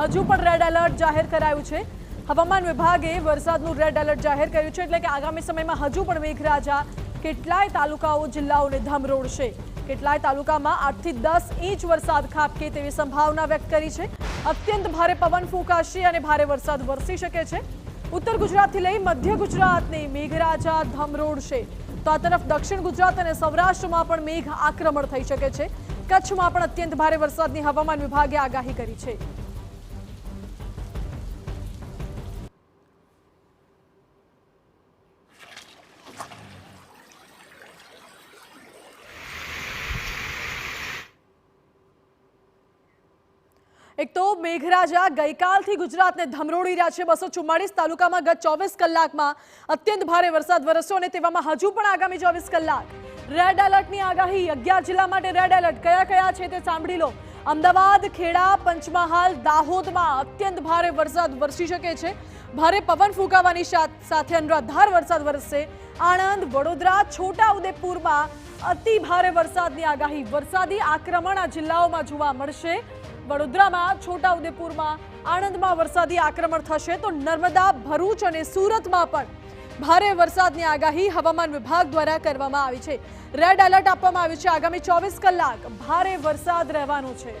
હજુ પણ red alert જાહેર કરાયું છે। હવામાન વિભાગે વરસાદનું રેડ એલર્ટ જાહેર કર્યું છે, એટલે કે આગામી સમયમાં હજુ પણ મેઘરાજા કેટલાય તાલુકાઓ જિલ્લાઓને ધમરોળશે। કેટલાય તાલુકામાં 8 થી 10 ઇંચ વરસાદ ખાબકે તેવી સંભાવના વ્યક્ત કરી છે। અત્યંત ભારે પવન ફૂંકાશે અને ભારે વરસાદ વરસી શકે છે। ઉત્તર ગુજરાતથી લઈ મધ્ય ગુજરાતને મેઘરાજા ધમરોળશે, તો આ તરફ દક્ષિણ ગુજરાત અને સૌરાષ્ટ્રમાં પણ મેઘ આક્રમણ થઈ શકે છે। કચ્છમાં પણ અત્યંત ભારે વરસાદની હવામાન વિભાગે આગાહી કરી છે। એક તો મેઘરાજા ગઈકાલથી ગુજરાતને ધમરોળી રહ્યા છે। 244 તાલુકામાં ગત 24 કલાકમાં અત્યંત ભારે વરસાદ વરસ્યો અને તેવામાં હજુ પણ આગામી 24 કલાક રેડ એલર્ટની આગાહી। 11 જિલ્લા માટે રેડ એલર્ટ કયા કયા છે તે સાંભળી લો। અમદાવાદ, ખેડા, પંચમહાલ, દાહોદમાં અત્યંત ભારે વરસાદ વરસી શકે છે। ભારે પવન ફૂંકાવાની સાથે અનરાધાર વરસાદ વરસશે। આણંદ, વડોદરા, છોટાઉદેપુરમાં અતિ ભારે વરસાદની આગાહી। વરસાદી આક્રમણ આ જિલ્લાઓમાં જોવા મળશે। વડોદરામાં, છોટાઉદેપુરમાં, આણંદમાં વરસાદી આક્રમણ થશે, તો નર્મદા, ભરૂચ અને સુરતમાં પણ ભારે વરસાદની આગાહી હવામાન વિભાગ દ્વારા કરવામાં આવી છે। રેડ એલર્ટ આપવામાં આવ્યું છે। આગામી 24 કલાક ભારે વરસાદ રહેવાનો છે।